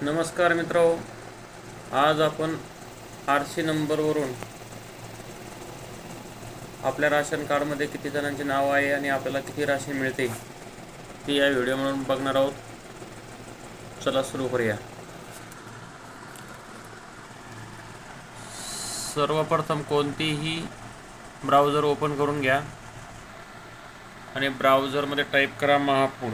नमस्कार मित्रांनो, आज आपण आरसी नंबरवरून आपल्या राशन कार्डमध्ये किती जणांचे नाव आहे आणि आपल्याला किती राशन मिळते ते या व्हिडिओमधून बघणार आहोत. चला सुरू करूया. सर्वप्रथम कोणतीही ब्राउझर ओपन करून घ्या आणि ब्राउझरमध्ये टाईप करा महाफूड.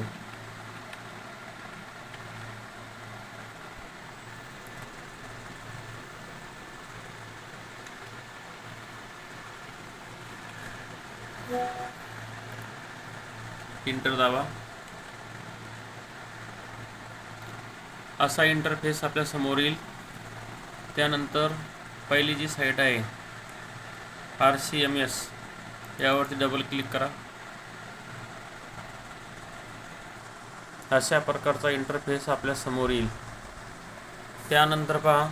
इंटर दाबा. असा इंटरफेस आपल्या समोर येईल. त्यानंतर पहिली जी साईट आहे RCMS यावरती डबल क्लिक करा. अशा प्रकारचा इंटरफेस आपल्या समोर येईल. त्यानंतर पहा,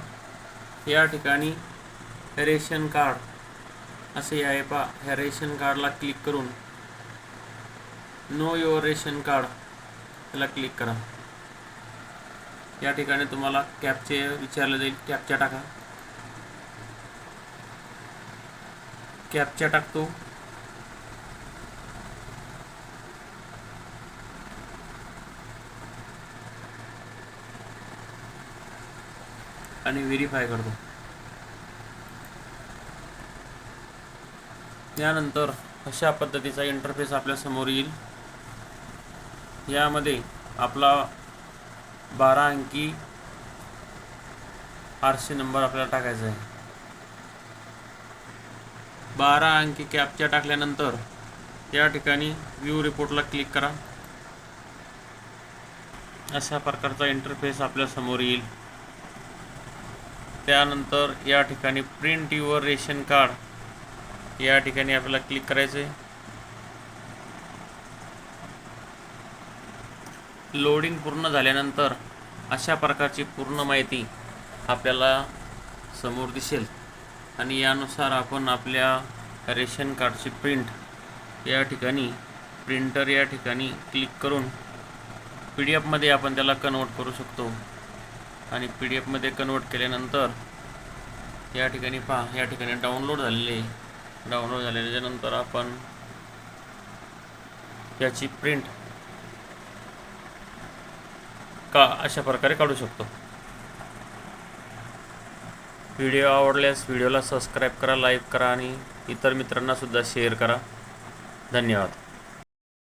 या ठिकाणी रेशन कार्ड असे आहे पहा. ह्या रेशन कार्डला क्लिक करून नो युअर रेशन कार्ड याला क्लिक करा. या ठिकाणी तुम्हाला कॅप्चे विचारले जाईल. कॅप्चा टाका. कॅप्चा टाकतो. आणि व्हेरीफाय करतो. यानंतर अशा पद्धतीचा इंटरफेस आपल्या समोर येईल. यामध्ये आपला 12 अंकी आरसी नंबर आपल्याला टाकायचा आहे. 12 अंकी कॅप्चा टाकल्यानंतर या ठिकाणी व्ह्यू रिपोर्टला क्लिक करा. अशा प्रकारचा इंटरफेस आपल्या समोर येईल. त्यानंतर या ठिकाणी प्रिंट युअर रेशन कार्ड या ठिकाणी आपल्याला क्लिक करायचं आहे. लोडिंग पूर्ण झाल्यानंतर अशा प्रकारची पूर्ण माहिती आपल्याला समोर दिसेल आणि यानुसार आपण आपल्या रेशन कार्डची प्रिंट या ठिकाणी प्रिंटर या ठिकाणी क्लिक करून PDF मध्ये आपण त्याला कन्वर्ट करू शकतो. आणि PDF मध्ये कन्वर्ट केल्यानंतर या ठिकाणी पहा, या ठिकाणी डाउनलोड झालेले. डाउनलोड झाल्यानंतर आपण याची प्रिंट अशा प्रकारे काढू शकतो. व्हिडिओ आवडल्यास व्हिडिओला सबस्क्राईब करा, लाईक करा आणि इतर मित्रांना सुद्धा शेअर करा. धन्यवाद.